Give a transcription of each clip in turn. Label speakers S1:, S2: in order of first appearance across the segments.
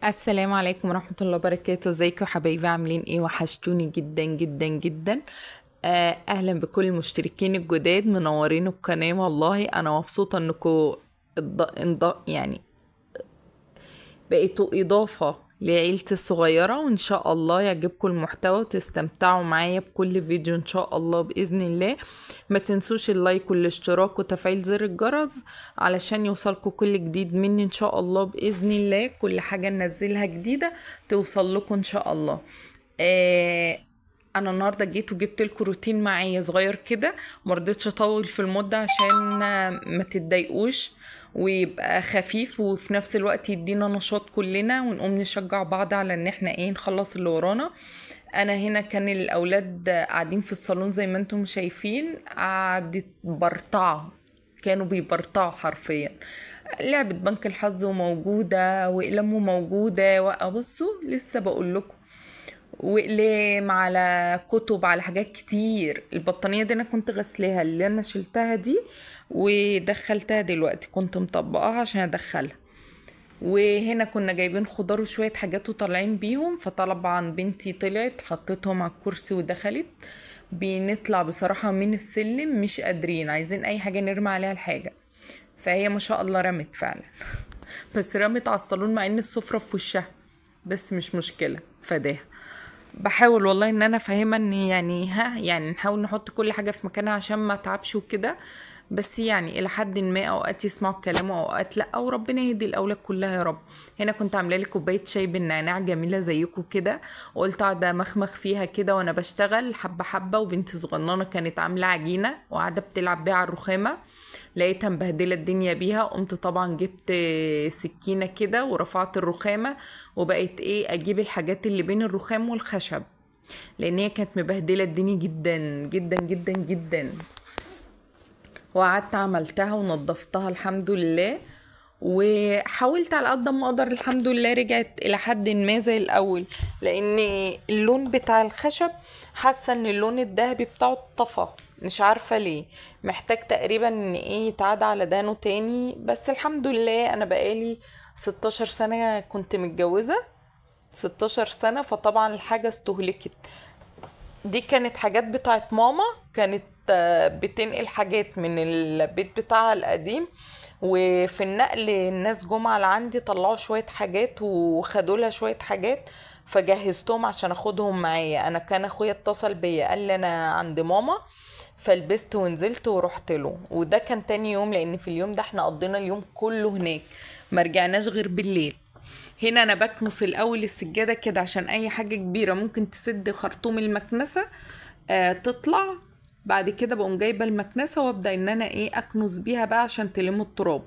S1: السلام عليكم ورحمة الله وبركاته. ازيكم يا حبايبي؟ عاملين ايه؟ وحشتوني جدا جدا جدا. اهلا بكل المشتركين الجداد، منورين القناة. والله انا مبسوطة انكم يعني بقيتوا اضافة لعيلتي الصغيرة، وان شاء الله يعجبكم المحتوى وتستمتعوا معايا بكل فيديو ان شاء الله بإذن الله. ما تنسوش اللايك والاشتراك وتفعيل زر الجرس علشان يوصلكم كل جديد مني ان شاء الله بإذن الله. كل حاجة ننزلها جديدة توصل لكم ان شاء الله. آه انا النهارده جيت وجبت لكم روتين معايا صغير كده، مرضتش اطول في المده عشان ما تتضايقوش، ويبقى خفيف وفي نفس الوقت يدينا نشاط كلنا ونقوم نشجع بعض على ان احنا ايه نخلص اللي ورانا. انا هنا كان الاولاد قاعدين في الصالون زي ما انتم شايفين، قعدت برطعه، كانوا بيبرطعوا حرفيا. لعبة بنك الحظ موجودة وإقلامه موجودة، وأبصوا لسه بقول لكم، واقلام على كتب على حاجات كتير. البطانية دي انا كنت غسلاها، اللي انا شلتها دي ودخلتها دلوقتي، كنت مطبقاها عشان ادخلها. وهنا كنا جايبين خضار وشوية حاجات وطالعين بيهم، فطبعا بنتي طلعت حطيتهم على الكرسي ودخلت. بنطلع بصراحة من السلم مش قادرين، عايزين اي حاجة نرمي عليها الحاجة، فهي ما شاء الله رمت فعلا. بس رمت على الصالون مع ان السفرة في وشها، بس مش مشكلة فداها. بحاول والله ان انا افهمها ان يعني نحاول نحط كل حاجة في مكانها عشان ما تعبش وكده، بس يعني الى حد ما اوقات يسمعوا الكلام واوقات لا، وربنا يهدي الاولاد كلها يا رب. هنا كنت عامله لي كوبايه شاي بالنعناع جميله زيكم كده، وقلت اقعد امخمخ فيها كده وانا بشتغل حبه حبه. وبنتي صغننه كانت عامله عجينه وقاعده بتلعب بيها على الرخامه، لقيتها مبهدله الدنيا بيها، قمت طبعا جبت سكينه كده ورفعت الرخامه، وبقيت ايه اجيب الحاجات اللي بين الرخام والخشب، لان هي كانت مبهدله الدنيا جدا جدا جدا جدا. وقعدت عملتها ونضفتها الحمد لله، وحاولت على قد ما اقدر الحمد لله رجعت الى حد ما زي الاول، لان اللون بتاع الخشب حاسه ان اللون الذهبي بتاعه طفى، مش عارفه ليه. محتاج تقريبا ان ايه يتعاد على دانه تاني. بس الحمد لله انا بقالي 16 سنه كنت متجوزه، 16 سنه، فطبعا الحاجه استهلكت. دي كانت حاجات بتاعت ماما، كانت بتنقل حاجات من البيت بتاعها القديم، وفي النقل الناس جم على عندي طلعوا شوية حاجات وخدوا لها شوية حاجات، فجهزتهم عشان اخدهم معايا. انا كان اخويا اتصل بيا قال لي انا عند ماما، فلبست ونزلت ورحت له. وده كان تاني يوم، لان في اليوم ده احنا قضينا اليوم كله هناك، ما رجعناش غير بالليل. هنا انا بكنس الاول السجاده كده عشان اي حاجه كبيره ممكن تسد خرطوم المكنسه تطلع. بعد كده بقوم جايبه المكنسه وابدا ان انا ايه اكنس بيها بقى عشان تلم التراب.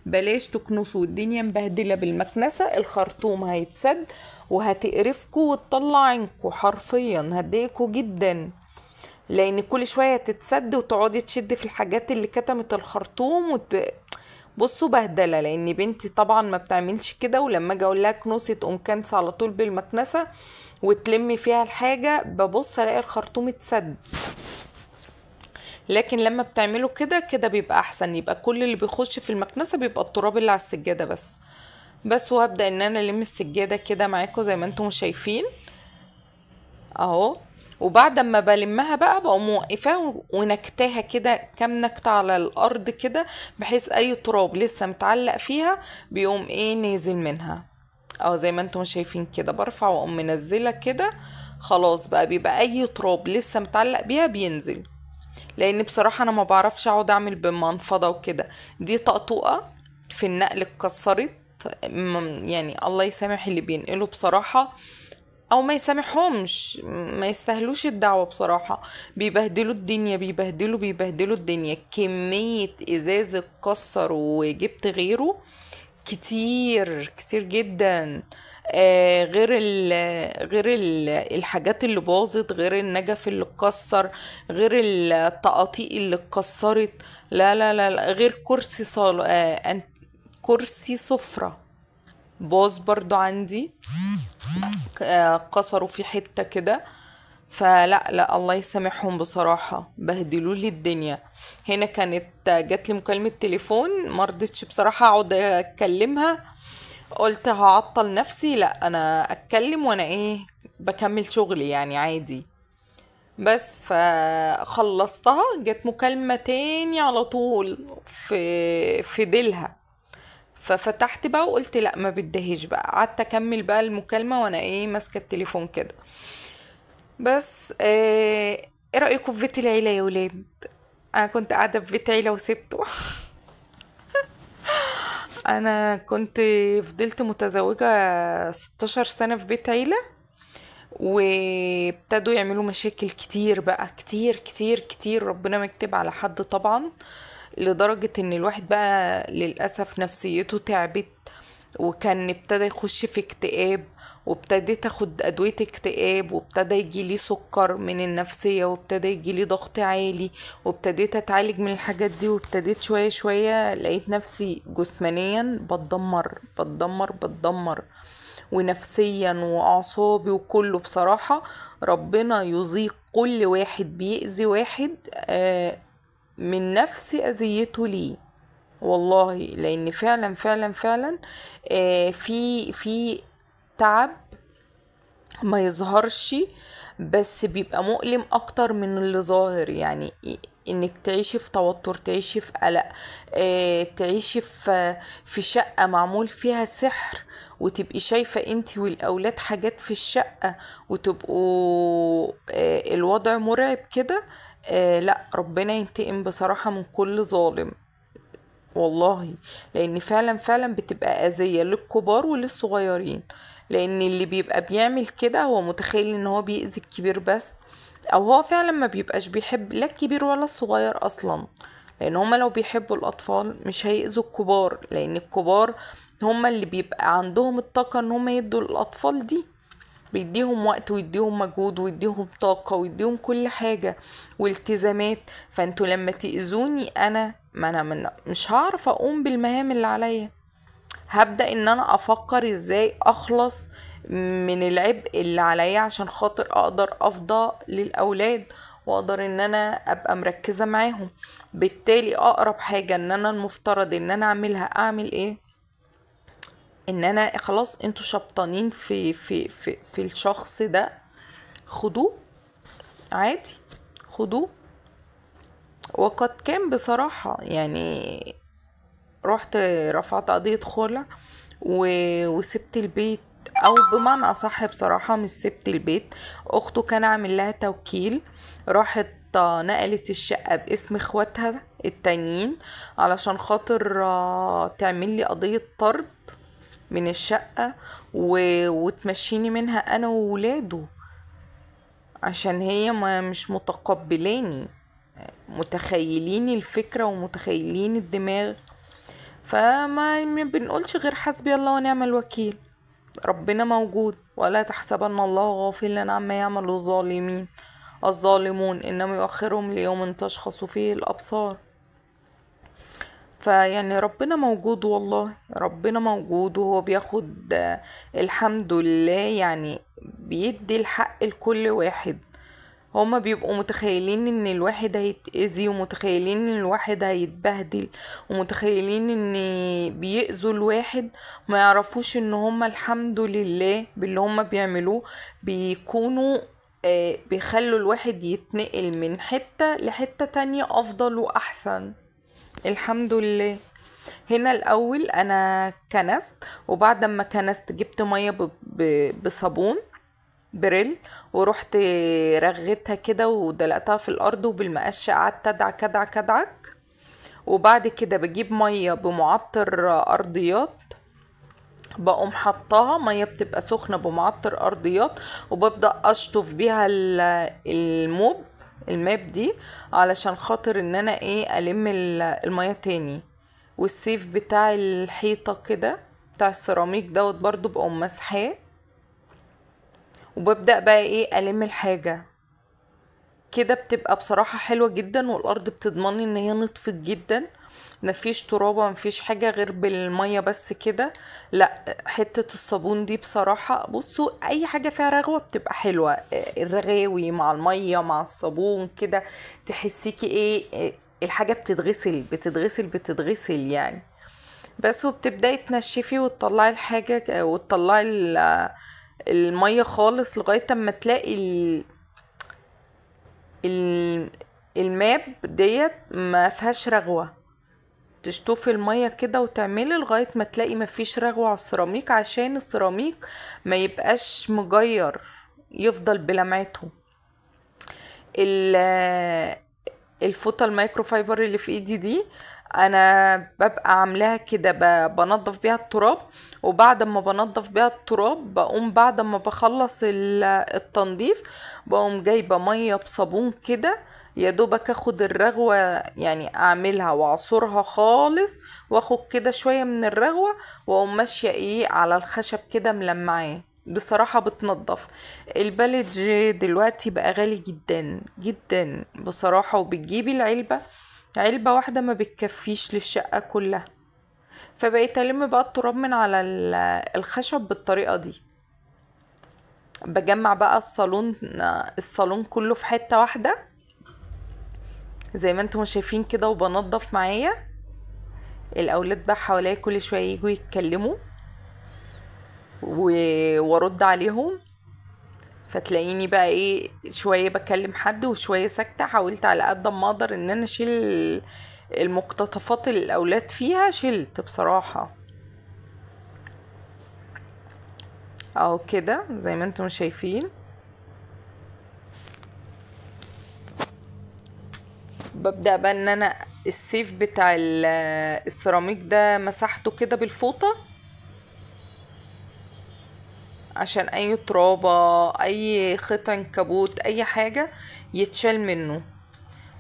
S1: بلاش تكنسوا والدنيا مبهدله بالمكنسه، الخرطوم هيتسد وهتقرفكوا وتطلع عينكوا، حرفيا هتضايقكوا جدا، لان كل شويه تتسد وتقعدي تشد في الحاجات اللي كتمت الخرطوم بصوا بهدله. لان بنتي طبعا ما بتعملش كده، ولما اجي اقول لها كنوسي تقوم كنسه على طول بالمكنسه وتلمي فيها الحاجه، ببص الاقي الخرطوم اتسد. لكن لما بتعملوا كده كده بيبقى احسن، يبقى كل اللي بيخش في المكنسه بيبقى التراب اللي على السجاده بس. وهبدا ان انا الم السجاده كده معاكم زي ما انتم شايفين اهو. وبعد ما بلمها بقى بقوم موقفاها ونكتاها كده كام نكتة على الارض كده، بحيث اي تراب لسه متعلق فيها بيقوم ايه نازل منها. اه زي ما انتم شايفين كده برفع واقوم منزله كده، خلاص بقى بيبقى اي تراب لسه متعلق بيها بينزل. لان بصراحة انا ما بعرفش اقعد اعمل بمنفضة وكده. دي طقطوقة في النقل اتكسرت، يعني الله يسامح اللي بينقلوا بصراحة، او ما يسامحهمش، ما يستاهلوش الدعوة بصراحة. بيبهدلوا الدنيا، بيبهدلوا الدنيا. كمية ازاز اتكسر وجبت غيره كتير كتير جدا. غير الحاجات اللي باظت، غير النجف اللي اتكسر، غير الطقاطيق اللي اتكسرت. لا لا لا لا، غير كرسي كرسي سفرة باظ برضو عندي، كسروا في حتة كده. فلا لا الله يسامحهم بصراحة، بهدلوا لي الدنيا. هنا كانت جات لي مكالمة تليفون، مرضتش بصراحة اقعد اكلمها، قلت هعطل نفسي، لا انا اتكلم وانا ايه بكمل شغلي يعني عادي. بس فخلصتها، جت مكالمة تاني على طول في ديلها. ففتحت بقى وقلت لا ما بدهش بقى، قعدت اكمل بقى المكالمة وانا ايه ماسكة التليفون كده. بس ايه رأيكم في بيت العيلة يا ولاد؟ انا كنت قاعدة في بيت عيلة وسبته. انا كنت فضلت متزوجة 16 سنة في بيت عيلة، وابتدوا يعملوا مشاكل كتير بقى، كتير كتير كتير، ربنا ما يكتب على حد طبعا. لدرجة ان الواحد بقى للأسف نفسيته تعبت، وكان ابتدى يخش في اكتئاب، وابتديت اخد ادوية اكتئاب، وابتدى يجيلي سكر من النفسية، وابتدى يجيلي ضغط عالي، وابتديت اتعالج من الحاجات دي، وابتديت شوية شوية لقيت نفسي جسمانيا بتدمر بتدمر بتدمر، ونفسيا واعصابي وكله بصراحة. ربنا يذيق كل واحد بيأذي واحد من نفس اذيته ليه، والله. لان فعلا فعلا فعلا في تعب ما يظهرش، بس بيبقى مؤلم اكتر من اللي ظاهر. يعني انك تعيشي في توتر، تعيشي في قلق، تعيشي في شقة معمول فيها سحر، وتبقي شايفة انتي والاولاد حاجات في الشقة، وتبقوا الوضع مرعب كده. لا، ربنا ينتقم بصراحة من كل ظالم، والله. لان فعلا فعلا بتبقى اذية للكبار وللصغيرين، لان اللي بيبقى بيعمل كده هو متخيل ان هو بيأذي الكبير بس، او هو فعلا ما بيبقاش بيحب لا الكبير ولا الصغير اصلا. لان هما لو بيحبوا الاطفال مش هيأذوا الكبار، لان الكبار هما اللي بيبقى عندهم الطاقة ان هما يدوا الاطفال دي، بيديهم وقت ويديهم مجهود ويديهم طاقة ويديهم كل حاجة والتزامات. فانتوا لما تأذوني انا، ما انا مش هعرف اقوم بالمهام اللي عليا. هبدأ ان انا افكر ازاي اخلص من العبء اللي عليا عشان خاطر اقدر افضى للاولاد، واقدر ان انا ابقى مركزة معاهم. بالتالي اقرب حاجة ان انا المفترض ان انا اعمل ايه؟ ان انا خلاص انتوا شبطانين في الشخص ده، خدوه عادي، خدوه. وقد كان بصراحة يعني، رحت رفعت قضية خلع وسبت البيت، او بمعنى اصح بصراحة مش سبت البيت، اخته كان عامل لها توكيل، راحت نقلت الشقة باسم اخواتها التانيين علشان خاطر تعمل لي قضية طرد من الشقة وتمشيني منها انا وولاده، عشان هي ما مش متقبلاني، متخيلين الفكرة ومتخيلين الدماغ. فما بنقولش غير حسبي الله ونعم الوكيل، ربنا موجود. ولا تحسبن الله غافلا عما يعمل الظالمون، إنما يؤخرهم ليوم تشخص فيه الأبصار. فيعني ربنا موجود، والله ربنا موجود، وهو بياخد الحمد لله، يعني بيدي الحق لكل واحد. هما بيبقوا متخيلين ان الواحد هيتأذي، ومتخيلين ان الواحد هيتبهدل، ومتخيلين ان بيأذوا الواحد، ما يعرفوش ان هما الحمد لله باللي هما بيعملوه بيكونوا بيخلوا الواحد يتنقل من حتة لحتة تانية افضل واحسن، الحمد لله. هنا الاول انا كنست، وبعد ما كنست جبت مية بصابون بريل، ورحت رغيتها كده ودلقتها في الارض، وبالمقش قعدت ادعك ادعك ادعك. وبعد كده بجيب ميه بمعطر ارضيات، بقوم حطاها ميه بتبقى سخنه بمعطر ارضيات، وببدا اشطف بيها الماب دي، علشان خاطر ان انا ايه الم الميه تاني. والسيف بتاع الحيطه كده بتاع السيراميك دوت برضو بقوم مسحاه، وببدأ بقى ايه ألم الحاجة كده، بتبقى بصراحة حلوة جدا، والأرض بتضمني ان هي نطفت جدا، مفيش ترابة مفيش حاجة غير بالمية بس كده. لا، حتة الصابون دي بصراحة، بصوا اي حاجة فيها رغوة بتبقى حلوة، الرغاوي مع المية مع الصابون كده تحسيكي ايه الحاجة بتتغسل بتتغسل بتتغسل يعني. بس. وبتبدأي تنشفي وتطلعي الحاجة وتطلعي المية خالص لغاية اما تلاقي ال- الماب ديت ما فيهاش رغوة. تشطفي المية كده وتعملي لغاية ما تلاقي ما فيش رغوة على السيراميك، عشان السيراميك ما يبقاش مجير، يفضل بلمعته. الفوطة المايكرو فايبر اللي في ايدي دي انا ببقى عاملاها كده، بنضف بيها التراب. وبعد ما بنضف بيها التراب بقوم بعد ما بخلص التنظيف بقوم جايبة مية بصابون كده، يا دوبك اخد الرغوة، يعني اعملها واعصرها خالص واخد كده شوية من الرغوة، واقوم ماشية ايه على الخشب كده ملمعاه. بصراحة بتنضف. البلج دلوقتي بقى غالي جدا جدا بصراحة، وبتجيبي علبة واحدة ما بتكفيش للشقة كلها. فبقيت ألم بقى التراب من على الخشب بالطريقة دي. بجمع بقى الصالون كله في حتة واحدة زي ما انتم شايفين كده، وبنضف معايا. الأولاد بقى حواليا كل شوية يجوا يتكلموا وارد عليهم، فتلاقيني بقى ايه شوية بكلم حد وشوية ساكتة. حاولت على قد ما اقدر ان انا اشيل المقتطفات اللي الاولاد فيها، شلت بصراحة. اهو كده زي ما انتم شايفين. ببدأ بقى ان انا السيف بتاع السيراميك ده مسحته كده بالفوطة، عشان اي ترابة اي خيط عنكبوت اي حاجة يتشال منه.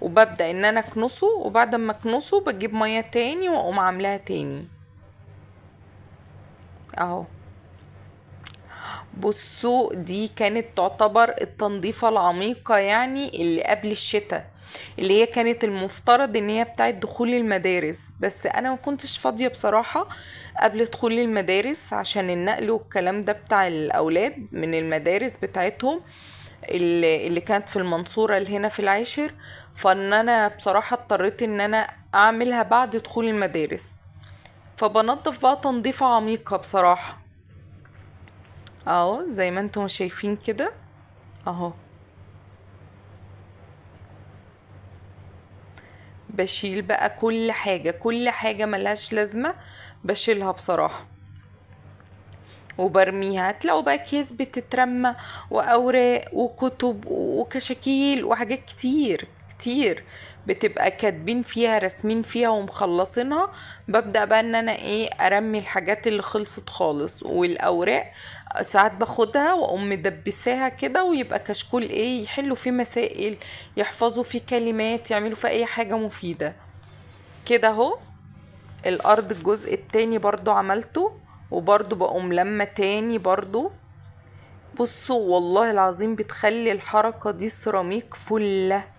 S1: وببدأ ان انا اكنسه، وبعد ما اكنسه بجيب مية تاني واقوم عاملاها تاني. اهو بصوا، دي كانت تعتبر التنظيفة العميقة يعني اللي قبل الشتاء، اللي هي كانت المفترض ان هي بتاعت دخول المدارس، بس انا ما كنتش فاضية بصراحة قبل دخول المدارس عشان النقل والكلام ده بتاع الاولاد من المدارس بتاعتهم اللي كانت في المنصورة اللي هنا في العاشر. فان انا بصراحة اضطريت ان انا اعملها بعد دخول المدارس، فبنضف بقى تنظيفة عميقة بصراحة. اهو زي ما انتم شايفين كده. اهو بشيل بقى كل حاجة، كل حاجة ملهاش لازمة بشيلها بصراحة وبرميها. هتلاقوا بقى اكياس بتترمى واوراق وكتب وكشاكيل وحاجات كتير كتير بتبقى كاتبين فيها راسمين فيها ومخلصينها. ببدأ بقى ان انا ايه ارمي الحاجات اللي خلصت خالص، والاوراق ساعات باخدها واقوم مدبساها كده، ويبقى كشكول ايه يحلوا فيه مسائل، يحفظوا فيه كلمات، يعملوا فيه اي حاجة مفيدة كده. اهو الارض الجزء التاني برضو عملته، وبرضو بقوم لما تاني برضو. بصوا والله العظيم بتخلي الحركة دي السيراميك فلة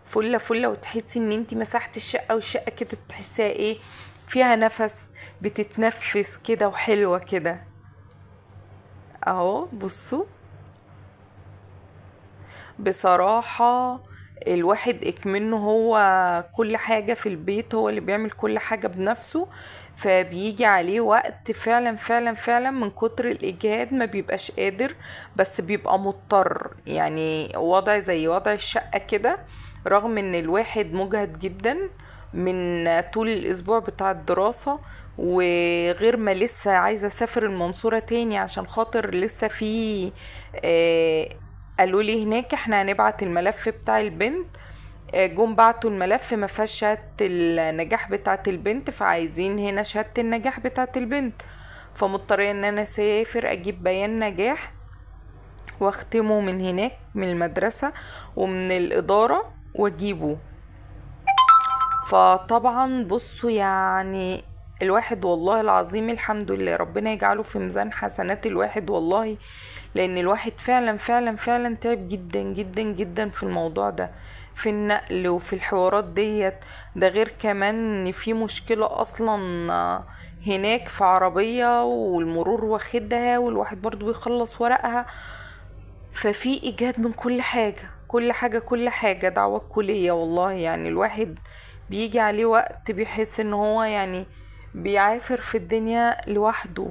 S1: فلة فلة، وتحسي ان انتي مسحتي الشقة، والشقة كده تحسيها ايه فيها نفس، بتتنفس كده وحلوة كده. اهو بصوا بصراحة الواحد اكمنه هو كل حاجة في البيت، هو اللي بيعمل كل حاجة بنفسه، فبيجي عليه وقت فعلا فعلا فعلا من كتر الإجهاد ما بيبقاش قادر، بس بيبقى مضطر. يعني وضع زي وضع الشقة كده، رغم ان الواحد مجهد جدا من طول الاسبوع بتاع الدراسة، وغير ما لسه عايزة اسافر المنصورة تاني عشان خاطر لسه في آه، قالوا لي هناك احنا هنبعت الملف بتاع البنت. جم بعتوا الملف ما فيهاش شهادة النجاح بتاعة البنت، فعايزين هنا شهادة النجاح بتاعة البنت. فمضطرة ان انا اسافر اجيب بيان نجاح واختمه من هناك من المدرسة ومن الإدارة واجيبه. فطبعا بصوا يعني الواحد والله العظيم الحمد لله ربنا يجعله في ميزان حسنات الواحد والله، لان الواحد فعلا فعلا فعلا تعب جدا جدا جدا في الموضوع ده، في النقل وفي الحوارات ديت. ده غير كمان ان في مشكلة اصلا هناك في عربية والمرور واخدها، والواحد برضو بيخلص ورقها. ففي ايجاد من كل حاجة كل حاجة كل حاجة، دعوة كلية والله. يعني الواحد بيجي عليه وقت بيحس ان هو يعني بيعافر في الدنيا لوحده.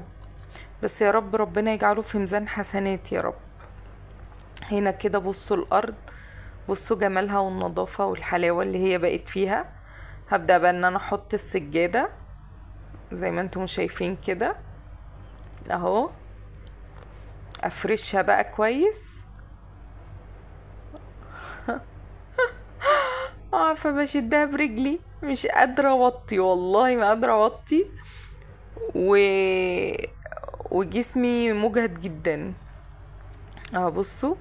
S1: بس يا رب ربنا يجعله في ميزان حسنات يا رب. هنا كده بصوا الارض، بصوا جمالها والنظافة والحلاوة اللي هي بقت فيها. هبدأ بقى ان انا احط السجادة زي ما انتم شايفين كده اهو، افرشها بقى كويس. فبشدها برجلي، مش قادرة اوطي، والله ما قادرة اوطي و... وجسمي مجهد جدا اهو. بصوا،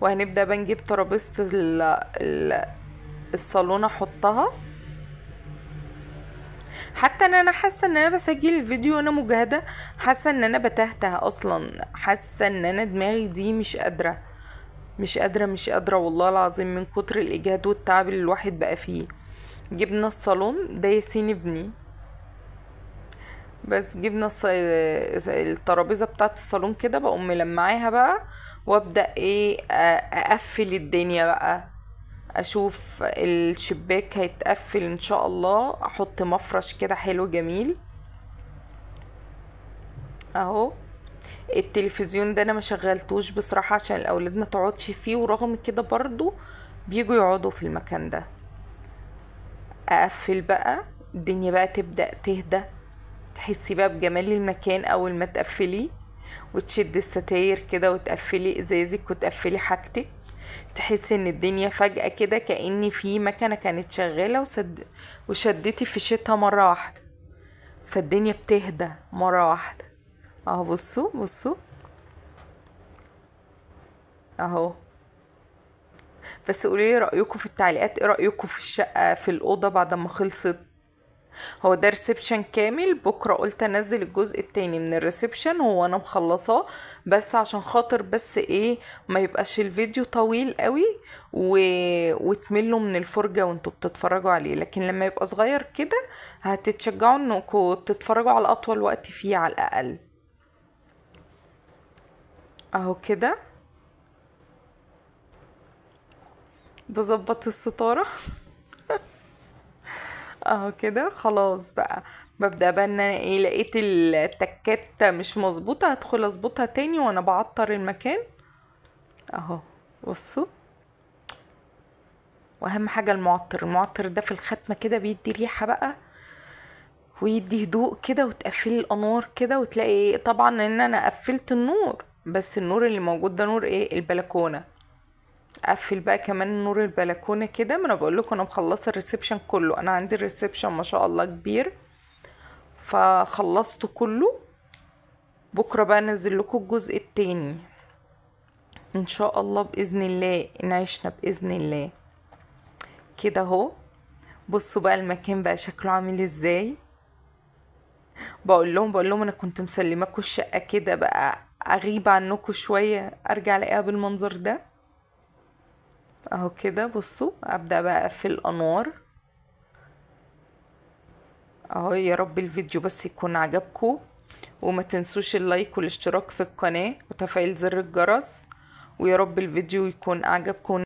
S1: وهنبدأ بقى نجيب ترابيزة الصالون احطها. حتى ان انا حاسه ان انا بسجل الفيديو وانا مجهده، حاسه ان انا بتهته اصلا، حاسه ان انا دماغي دي مش قادره والله العظيم من كتر الاجهاد والتعب اللي الواحد بقى فيه. جبنا الصالون ده ياسين ابني، بس جبنا الترابيزه بتاعه الصالون كده، بقوم ملمعاها بقى وابدا ايه اقفل الدنيا بقى. اشوف الشباك هيتقفل ان شاء الله، احط مفرش كده حلو جميل اهو. التلفزيون ده انا ما شغلتوش بصراحة عشان الاولاد ما تقعدش فيه، ورغم كده برضو بيجوا يقعدوا في المكان ده. اقفل بقى، الدنيا بقى تبدأ تهدى، تحسي بقى بجمال المكان اول ما تقفلي، وتشد الستاير كده وتقفلي ازازك وتقفلي حاجتك. تحسي ان الدنيا فجأة كده كأن في مكنة كانت شغالة وشدتي في شتها مرة واحدة، فالدنيا بتهدى مرة واحدة اهو. بصوا بصوا اهو. بس قولي رأيكم في التعليقات، ايه رأيكم في الشقة في الأوضة بعد ما خلصت؟ هو ده ريسبشن كامل، بكرة قلت انزل الجزء التاني من الريسبشن، هو انا مخلصاه بس عشان خاطر بس ايه ما يبقاش الفيديو طويل قوي وتملوا من الفرجة وانتوا بتتفرجوا عليه. لكن لما يبقى صغير كده هتتشجعوا انكم تتفرجوا على اطول وقت فيه على الاقل اهو كده. بظبط الستارة اهو كده خلاص بقى. ببدأ بقى ان انا ايه لقيت التكات مش مظبوطة، هدخل اظبطها تاني وانا بعطر المكان اهو. بصوا، واهم حاجة المعطر ده في الختمة كده بيدي ريحة بقى ويدي هدوء كده، وتقفلي الانوار كده وتلاقي طبعا ان انا قفلت النور، بس النور اللي موجود ده نور ايه البلكونة. اقفل بقى كمان نور البلكونة كده. ما انا بقول لكم انا مخلصة الريسبشن كله، انا عندي الريسبشن ما شاء الله كبير فخلصته كله. بكرة بقى انزل لكم الجزء التاني ان شاء الله باذن الله ان عشنا باذن الله كده اهو. بصوا بقى المكان بقى شكله عامل ازاي. بقول لهم انا كنت مسلماكوا الشقة كده بقى، اغيب عنكم شوية ارجع الاقيها بالمنظر ده اهو كده. بصوا ابدأ بقى اقفل الانوار اهو. يا رب الفيديو بس يكون عجبكم، وما تنسوش اللايك والاشتراك في القناة وتفعيل زر الجرس. ويا رب الفيديو يكون اعجبكم.